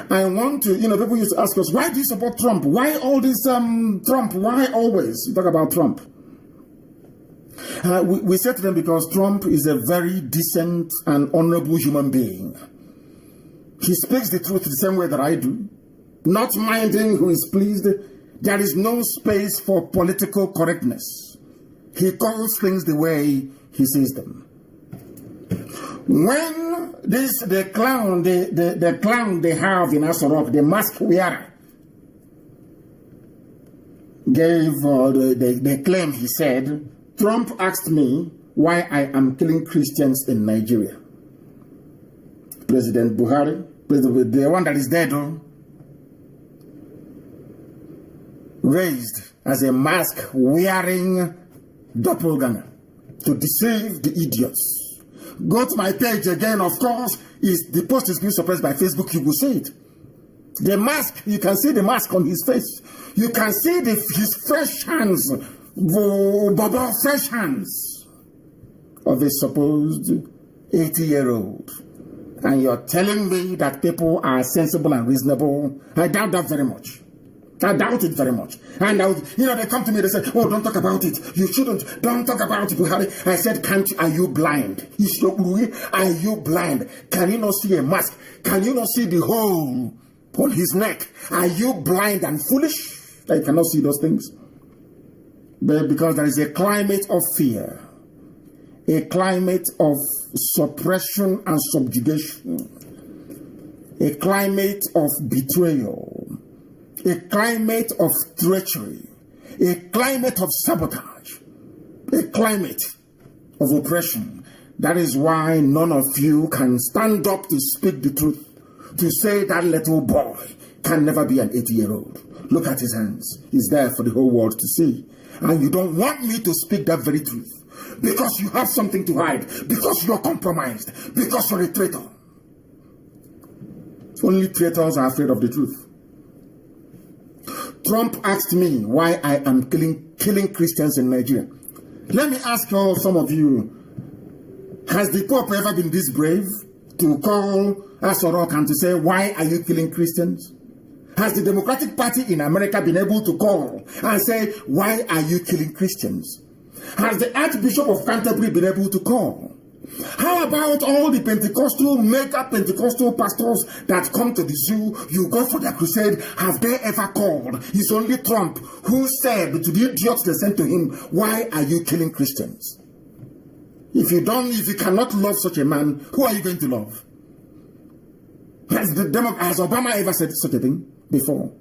I want to, people used to ask us, why do you support Trump? Why all this Trump? Why always you talk about Trump? We said to them because Trump is a very decent and honorable human being. He speaks the truth the same way that I do, not minding who is pleased. There is no space for political correctness. He calls things the way he sees them. When the clown they have in Asorok, the mask wearer, gave the claim, he said, Trump asked me why I am killing Christians in Nigeria. President Buhari, the one that is dead, raised as a mask-wearing doppelganger to deceive the idiots. Go to my page again, of course, the post is being suppressed by Facebook, you will see it. The mask, you can see the mask on his face. You can see his fresh hands, fresh hands of a supposed 80-year-old. And you're telling me that people are sensible and reasonable? I doubt that very much. I doubt it very much. And they come to me, they say, oh, don't talk about it. You shouldn't. Don't talk about it, Buhari. I said, are you blind? Are you blind? Can you not see a mask? Can you not see the hole on his neck? Are you blind and foolish that you cannot see those things? But because there is a climate of fear, a climate of suppression and subjugation, a climate of betrayal, a climate of treachery, a climate of sabotage, a climate of oppression. That is why none of you can stand up to speak the truth, to say that little boy can never be an 80-year-old. Look at his hands. He's there for the whole world to see. And you don't want me to speak that very truth because you have something to hide, because you're compromised, because you're a traitor. Only traitors are afraid of the truth. Trump asked me why I am killing Christians in Nigeria. Let me ask some of you, has the Pope ever been this brave to call Asorok and to say, why are you killing Christians? Has the Democratic Party in America been able to call and say, why are you killing Christians? Has the Archbishop of Canterbury been able to call? How about all the mega Pentecostal pastors that come to the zoo, you go for their crusade, have they ever called? It's only Trump who said to the idiots they sent to him, why are you killing Christians? If you cannot love such a man, who are you going to love? Has Obama ever said such a thing before?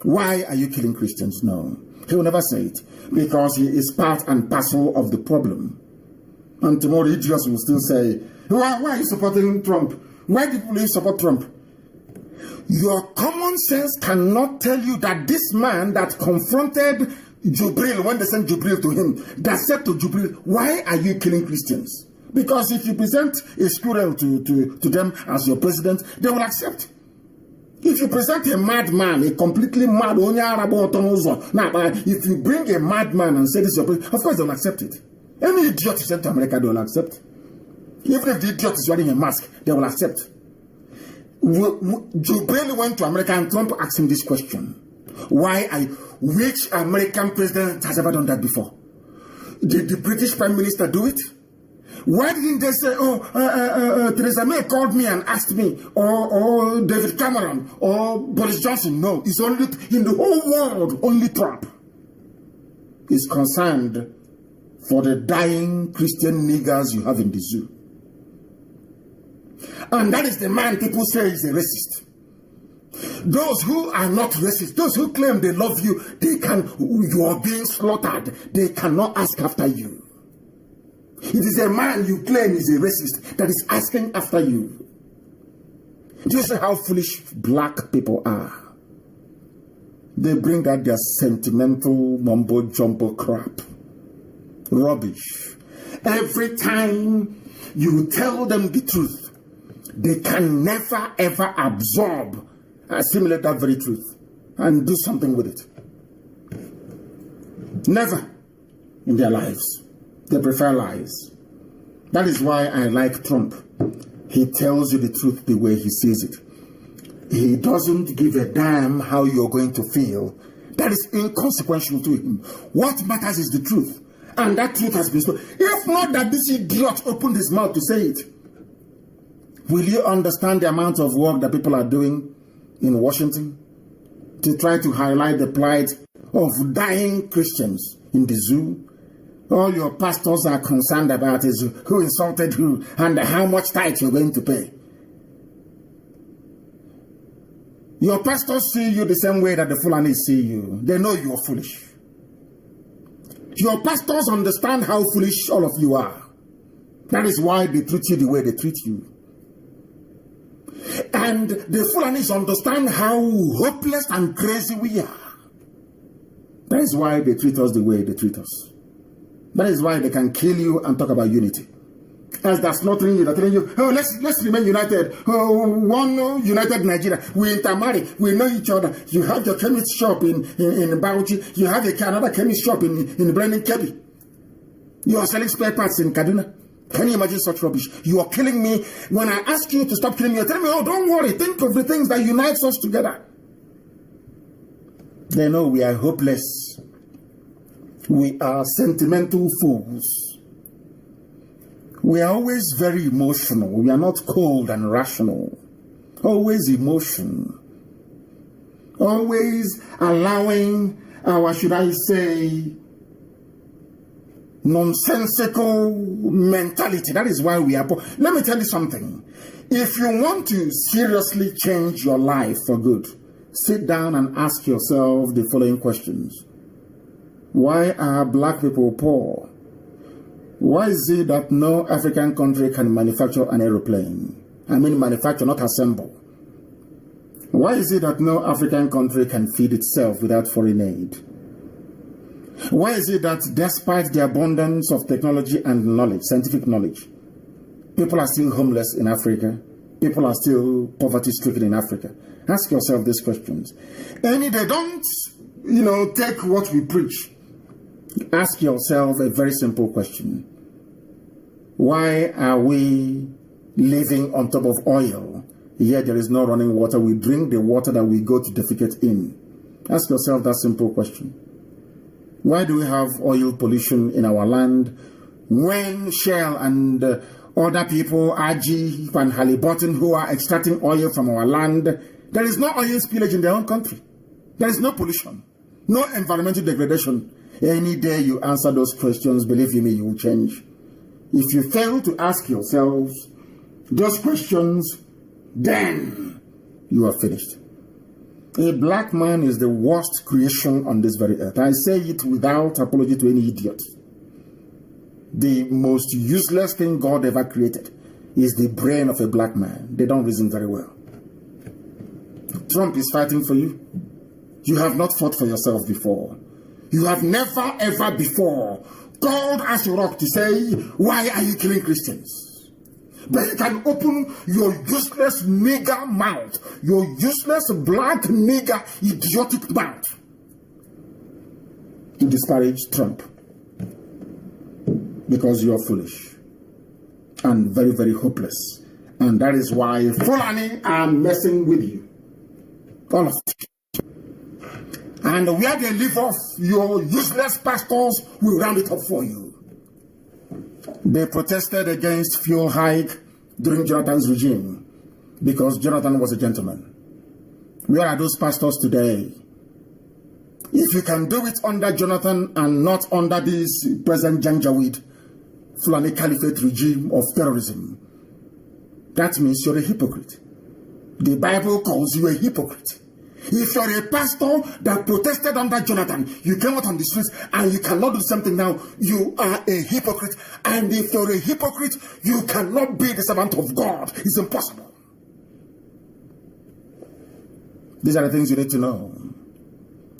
Why are you killing Christians? No. He will never say it because he is part and parcel of the problem. And tomorrow idiots will still say, why are you supporting Trump? Why do you support Trump? Your common sense cannot tell you that this man that confronted Jubril, when they sent Jubril to him, that said to Jubril, why are you killing Christians? Because if you present a squirrel to them as your president, they will accept. If you present a madman, a completely mad, if you bring a madman and say this is your president, of course they will accept it. Any idiot you send to America, they will accept. Even if the idiot is wearing a mask, they will accept. Jubril went to America and Trump asked him this question. Which American president has ever done that before? Did the British Prime Minister do it? Why didn't they say, Theresa May called me and asked me, or David Cameron, or Boris Johnson? No, it's only, in the whole world, only Trump is concerned for the dying Christian niggers you have in the zoo. And that is the man people say is a racist. Those who are not racist, those who claim they love you, you are being slaughtered. They cannot ask after you. It is a man you claim is a racist that is asking after you. Do you see how foolish black people are? They bring out their sentimental mumbo-jumbo crap. Rubbish. Every time you tell them the truth, they can never ever absorb, assimilate that very truth and do something with it. Never in their lives. They prefer lies. That is why I like Trump. He tells you the truth the way he sees it. He doesn't give a damn how you're going to feel. That is inconsequential to him. What matters is the truth. And that truth has been spoken. If not that this idiot opened his mouth to say it, will you understand the amount of work that people are doing in Washington to try to highlight the plight of dying Christians in the zoo? All your pastors are concerned about is who insulted who and how much tithe you're going to pay. Your pastors see you the same way that the Fulani see you. They know you are foolish. Your pastors understand how foolish all of you are. That is why they treat you the way they treat you. And the Fulanis understand how hopeless and crazy we are. That is why they treat us the way they treat us. That is why they can kill you and talk about unity. As they're slaughtering you, they're telling you, oh, let's remain united. Oh, one united Nigeria. We intermarry. We know each other. You have your chemist shop in Bauchi. You have another chemist shop in Brandon Kebbi. You are selling spare parts in Kaduna. Can you imagine such rubbish? You are killing me. When I ask you to stop killing me, you're telling me, oh, don't worry. Think of the things that unites us together. They know we are hopeless. We are sentimental fools. We are always very emotional. We are not cold and rational. Always emotion. Always allowing our, should I say, nonsensical mentality. That is why we are poor. Let me tell you something. If you want to seriously change your life for good, sit down and ask yourself the following questions. Why are black people poor? Why is it that no African country can manufacture an aeroplane? I mean manufacture, not assemble. Why is it that no African country can feed itself without foreign aid? Why is it that despite the abundance of technology and knowledge, scientific knowledge, people are still homeless in Africa? People are still poverty-stricken in Africa? Ask yourself these questions. And if they don't, take what we preach, ask yourself a very simple question. Why are we living on top of oil, yet there is no running water? We drink the water that we go to defecate in. Ask yourself that simple question. Why do we have oil pollution in our land when Shell and other people, Ajib and Halliburton, who are extracting oil from our land, there is no oil spillage in their own country? There is no pollution, no environmental degradation. Any day you answer those questions, believe me, you will change. If you fail to ask yourselves those questions, then you are finished. A black man is the worst creation on this very earth. I say it without apology to any idiot. The most useless thing God ever created is the brain of a black man. They don't reason very well. Trump is fighting for you. You have not fought for yourself before. You have never ever before called Asurok to say, why are you killing Christians? But you can open your useless nigger mouth, your useless black nigger idiotic mouth to disparage Trump because you are foolish and very, very hopeless. And that is why Fulani are messing with you. All of it. And where they leave off, your useless pastors will round it up for you. They protested against fuel hike during Jonathan's regime because Jonathan was a gentleman. Where are those pastors today? If you can do it under Jonathan and not under this present Janjaweed Fulani Caliphate regime of terrorism, that means you're a hypocrite. The Bible calls you a hypocrite. If you're a pastor that protested under Jonathan, you came out on the streets and you cannot do something now, you are a hypocrite. And if you're a hypocrite, you cannot be the servant of God. It's impossible. These are the things you need to know.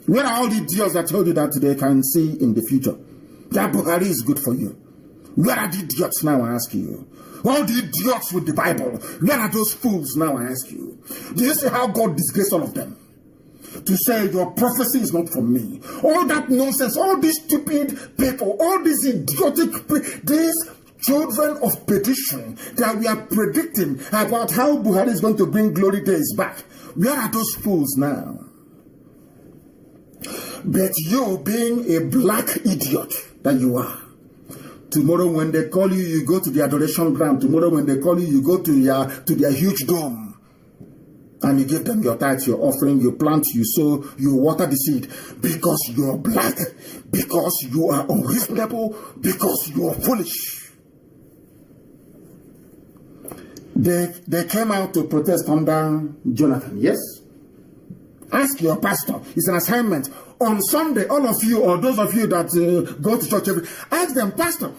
Where are all the idiots that told you that they can see in the future? That Buhari is good for you. Where are the idiots now, I ask you? All the idiots with the Bible, where are those fools now, I ask you? Do you see how God disgraced all of them? To say your prophecy is not from me. All that nonsense, all these stupid people, all these idiotic, these children of perdition that we are predicting about how Buhari is going to bring glory days back. Where are those fools now? But you, being a black idiot that you are, tomorrow when they call you, you go to the adoration ground. Tomorrow when they call you, you go to their huge dome. And you give them your tithes, your offering, you plant, you sow, you water the seed. Because you are black, because you are unreasonable, because you are foolish. They came out to protest under Jonathan, yes? Ask your pastor. It's an assignment. On Sunday, all of you, or those of you that go to church, ask them, Pastor,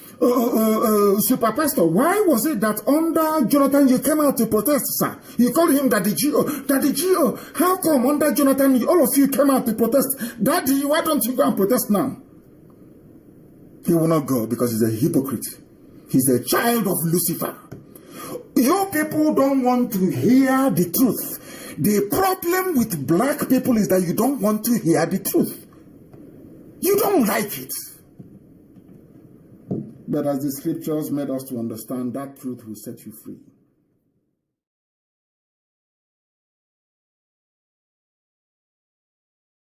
Super Pastor, why was it that under Jonathan you came out to protest, sir? You called him Daddy Gio. Daddy Gio, how come under Jonathan all of you came out to protest? Daddy, why don't you go and protest now? He will not go because he's a hypocrite. He's a child of Lucifer. You people don't want to hear the truth. The problem with black people is that you don't want to hear the truth. You don't like it. But as the scriptures made us to understand, that truth will set you free.